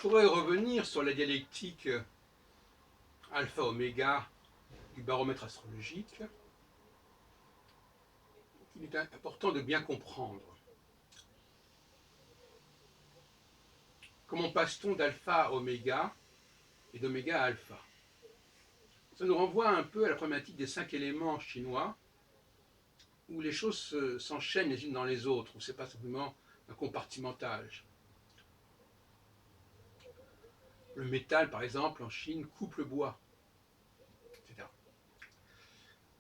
pourrais revenir sur la dialectique alpha-oméga du baromètre astrologique, qu'il est important de bien comprendre. Comment passe-t-on d'alpha à oméga et d'oméga à alpha? Ça nous renvoie un peu à la problématique des 5 éléments chinois, où les choses s'enchaînent les unes dans les autres, où ce n'est pas simplement un compartimentage. Le métal, par exemple, en Chine, coupe le bois, etc.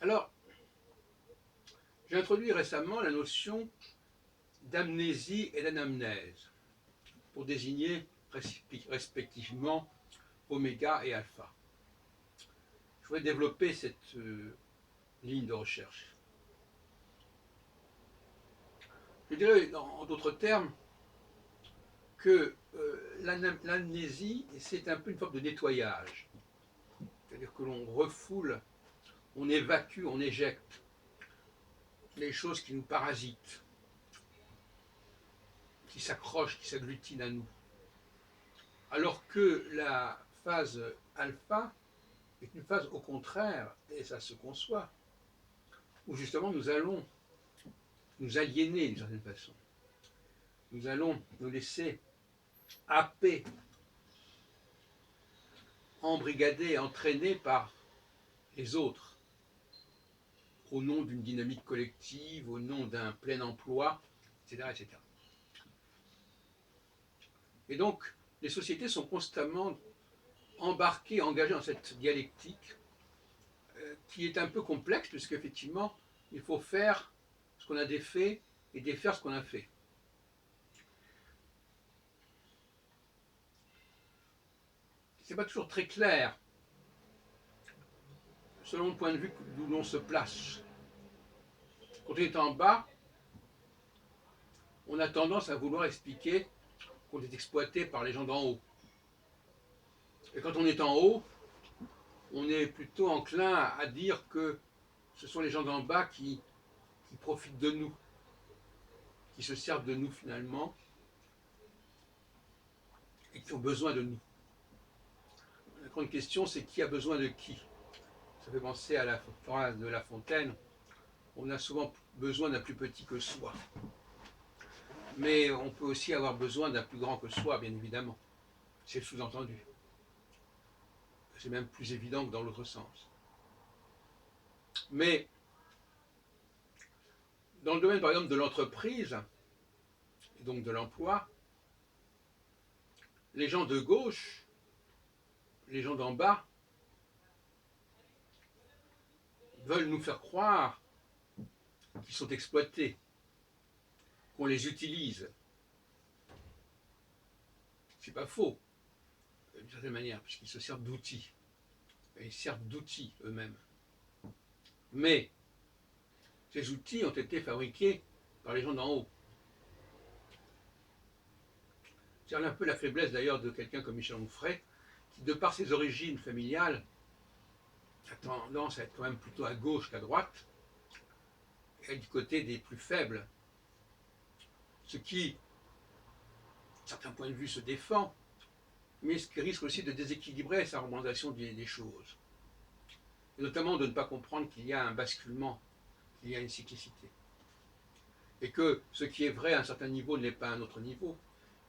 Alors, j'ai introduit récemment la notion d'amnésie et d'anamnèse, pour désigner respectivement oméga et alpha. Je voudrais développer cette ligne de recherche. Je dirais, en d'autres termes, que l'amnésie, c'est un peu une forme de nettoyage. C'est-à-dire que l'on refoule, on évacue, on éjecte les choses qui nous parasitent, qui s'accrochent, qui s'agglutinent à nous. Alors que la phase alpha est une phase au contraire, et ça se conçoit, où justement nous allons nous aliéner d'une certaine façon. Nous allons nous laisser happer, embrigader, entraîner par les autres, au nom d'une dynamique collective, au nom d'un plein emploi, etc., etc. Et donc, les sociétés sont constamment embarquées, engagées dans cette dialectique qui est un peu complexe, puisqu'effectivement, il faut faire ce qu'on a défait et défaire ce qu'on a fait. Ce n'est pas toujours très clair, selon le point de vue d'où l'on se place. Quand on est en bas, on a tendance à vouloir expliquer qu'on est exploité par les gens d'en haut. Et quand on est en haut, on est plutôt enclin à dire que ce sont les gens d'en bas qui profitent de nous, qui se servent de nous finalement, et qui ont besoin de nous. La grande question, c'est qui a besoin de qui? Ça fait penser à la phrase de La Fontaine, on a souvent besoin d'un plus petit que soi. Mais on peut aussi avoir besoin d'un plus grand que soi, bien évidemment. C'est le sous-entendu. C'est même plus évident que dans l'autre sens. Mais dans le domaine, par exemple, de l'entreprise, et donc de l'emploi, les gens de gauche, les gens d'en bas, veulent nous faire croire qu'ils sont exploités, qu'on les utilise. C'est pas faux, d'une certaine manière, puisqu'ils se servent d'outils. Ils servent d'outils eux-mêmes. Mais ces outils ont été fabriqués par les gens d'en haut. C'est un peu la faiblesse d'ailleurs de quelqu'un comme Michel Onfray, qui, de par ses origines familiales, a tendance à être quand même plutôt à gauche qu'à droite, et du côté des plus faibles. Ce qui, d'un certain point de vue, se défend, mais ce qui risque aussi de déséquilibrer sa représentation des choses. Et notamment de ne pas comprendre qu'il y a un basculement, qu'il y a une cyclicité. Et que ce qui est vrai à un certain niveau ne l'est pas à un autre niveau.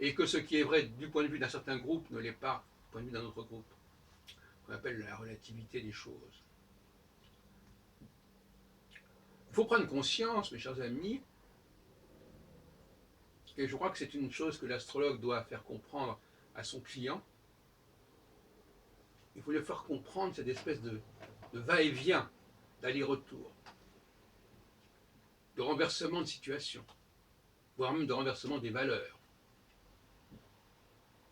Et que ce qui est vrai du point de vue d'un certain groupe ne l'est pas du point de vue d'un autre groupe. Qu'on appelle la relativité des choses. Il faut prendre conscience, mes chers amis, et je crois que c'est une chose que l'astrologue doit faire comprendre à son client, il faut lui faire comprendre cette espèce de va-et-vient, d'aller-retour, de renversement de situation, voire même de renversement des valeurs,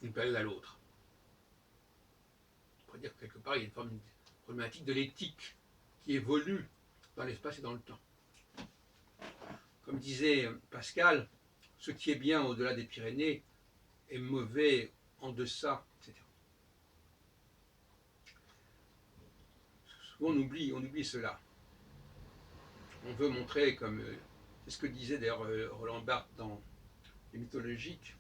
d'une période à l'autre. On pourrait dire que quelque part, il y a une forme de problématique de l'éthique qui évolue dans l'espace et dans le temps. Comme disait Pascal, ce qui est bien au-delà des Pyrénées est mauvais en deçà, etc. Souvent on oublie cela. On veut montrer, comme c'est ce que disait d'ailleurs Roland Barthes dans les mythologiques,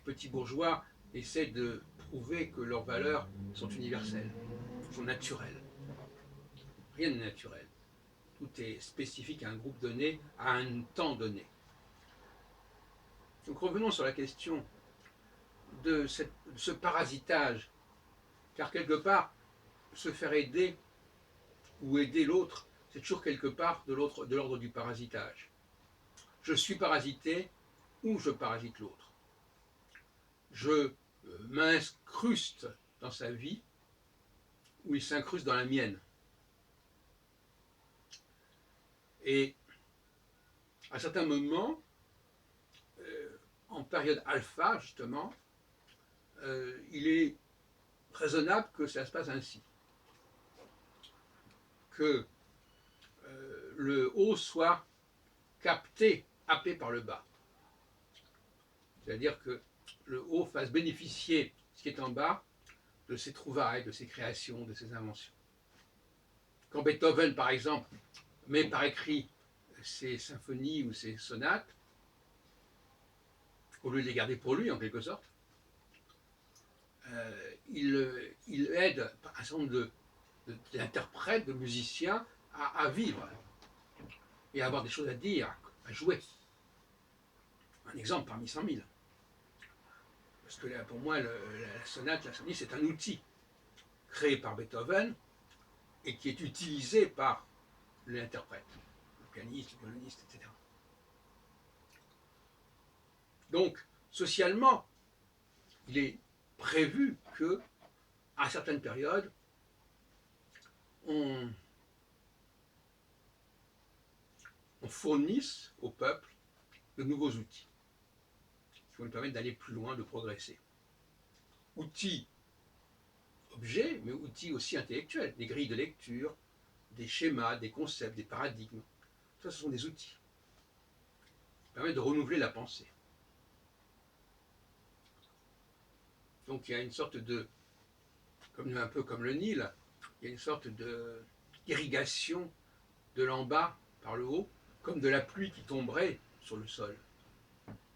petits bourgeois essaient de prouver que leurs valeurs sont universelles, sont naturelles. Rien n'est naturel. Tout est spécifique à un groupe donné, à un temps donné. Donc revenons sur la question de ce parasitage, car quelque part, se faire aider ou aider l'autre, c'est toujours quelque part de l'ordre du parasitage. Je suis parasité ou je parasite l'autre. Je m'incruste dans sa vie ou il s'incruste dans la mienne. Et à certains moments, en période alpha justement, il est raisonnable que ça se passe ainsi. Que le haut soit capté, happé par le bas. C'est-à-dire que le haut fasse bénéficier ce qui est en bas de ses trouvailles, de ses créations, de ses inventions. Quand Beethoven, par exemple, met par écrit ses symphonies ou ses sonates, au lieu de les garder pour lui, en quelque sorte, il aide un certain nombre d'interprètes, de musiciens à vivre et à avoir des choses à dire, à jouer. Un exemple parmi 100 000. Parce que là, pour moi, la sonate, la symphonie, c'est un outil créé par Beethoven et qui est utilisé par l'interprète, le pianiste, le violoniste, etc. Donc, socialement, il est prévu que, à certaines périodes, on fournisse au peuple de nouveaux outils qui vont lui permettre d'aller plus loin, de progresser. Outils objets, mais outils aussi intellectuels, des grilles de lecture, des schémas, des concepts, des paradigmes. Ça, ce sont des outils qui permettent de renouveler la pensée. Donc il y a une sorte de, un peu comme le Nil, il y a une sorte d'irrigation de l'en bas par le haut, comme de la pluie qui tomberait sur le sol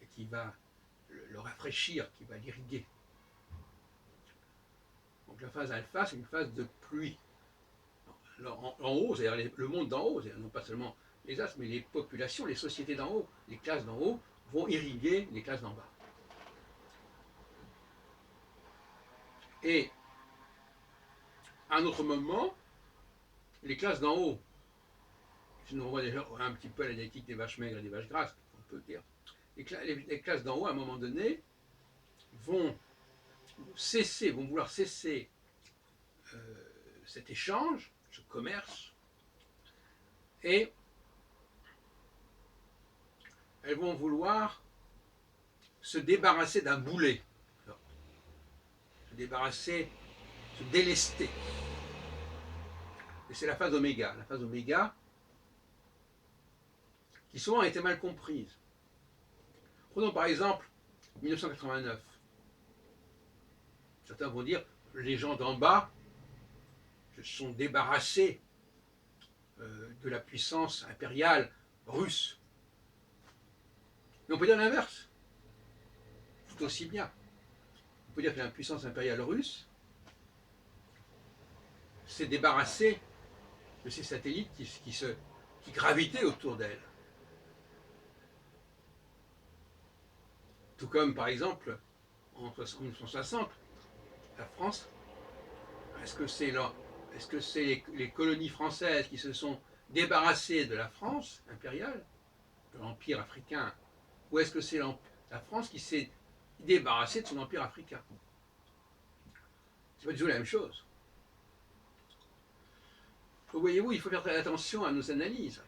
et qui va le rafraîchir, qui va l'irriguer. Donc la phase alpha, c'est une phase de pluie. En haut, c'est-à-dire le monde d'en haut, non pas seulement les astres, mais les populations, les sociétés d'en haut, les classes d'en haut vont irriguer les classes d'en bas. Et à un autre moment, les classes d'en haut, si nous revoit déjà un petit peu à la dialectique des vaches maigres et des vaches grasses, on peut dire, les classes d'en haut, à un moment donné, vont vouloir cesser cet échange, ce commerce, et elles vont vouloir se débarrasser d'un boulet, se débarrasser, se délester. Et c'est la phase oméga. La phase oméga, qui souvent a été mal comprise. Prenons par exemple 1989. Certains vont dire, les gens d'en bas se sont débarrassés de la puissance impériale russe. Mais on peut dire l'inverse, tout aussi bien. On peut dire que la puissance impériale russe s'est débarrassée de ces satellites qui gravitaient autour d'elle. Tout comme, par exemple, en 1960, la France, est-ce que c'est les colonies françaises qui se sont débarrassées de la France impériale, de l'empire africain, ou est-ce que c'est la France qui s'est débarrassée de son empire africain? C'est pas du tout la même chose. Donc, voyez-vous, il faut faire très attention à nos analyses.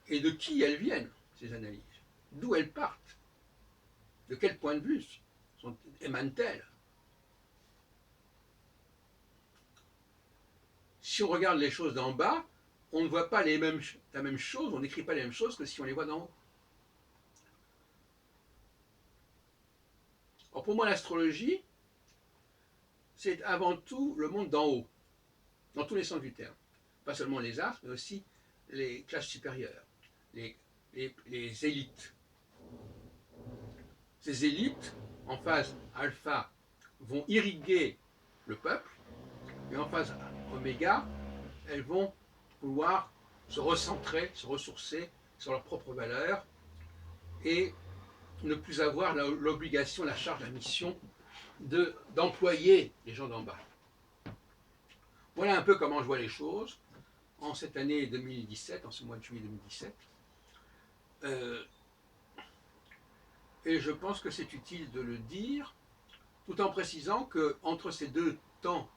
Et de qui elles viennent, ces analyses? D'où elles partent? De quel point de vue émanent-elles? Si on regarde les choses d'en bas, on ne voit pas la même chose, on n'écrit pas les mêmes choses que si on les voit d'en haut. Or pour moi, l'astrologie, c'est avant tout le monde d'en haut, dans tous les sens du terme. Pas seulement les astres, mais aussi les classes supérieures, les élites. ces élites, en phase alpha, vont irriguer le peuple, et en phase oméga, elles vont vouloir se recentrer, se ressourcer sur leurs propres valeurs, et ne plus avoir l'obligation, la charge, la mission d'employer les gens d'en bas. Voilà un peu comment je vois les choses en cette année 2017, en ce mois de juillet 2017. Et je pense que c'est utile de le dire, tout en précisant qu'entre ces deux temps,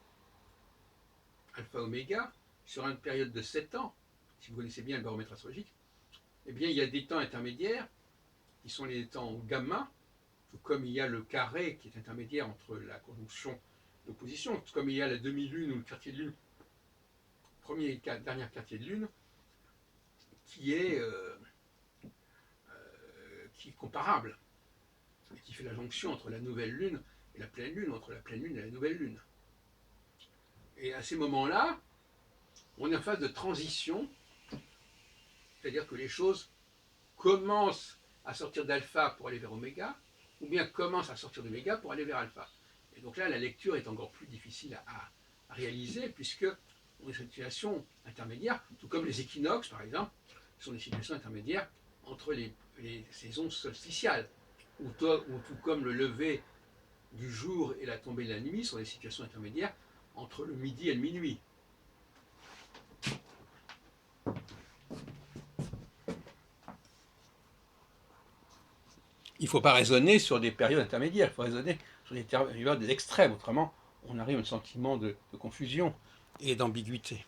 alpha-oméga, sur une période de 7 ans, si vous connaissez bien le baromètre astrologique, eh bien il y a des temps intermédiaires, qui sont les temps gamma, tout comme il y a le carré qui est intermédiaire entre la conjonction et l'opposition, tout comme il y a la demi-lune ou le quartier de lune, premier et dernier quartier de lune, qui est comparable, et qui fait la jonction entre la nouvelle lune et la pleine lune, entre la pleine lune et la nouvelle lune. Et à ces moments-là, on est en phase de transition, c'est-à-dire que les choses commencent à sortir d'alpha pour aller vers oméga, ou bien commencent à sortir d'oméga pour aller vers alpha. Et donc là, la lecture est encore plus difficile à réaliser, puisque on est dans une situation intermédiaire, tout comme les équinoxes, par exemple, sont des situations intermédiaires entre les saisons solsticiales, ou tout comme le lever du jour et la tombée de la nuit sont des situations intermédiaires entre le midi et le minuit. Il ne faut pas raisonner sur des périodes intermédiaires, il faut raisonner sur des périodes extrêmes, autrement on arrive à un sentiment de confusion et d'ambiguïté.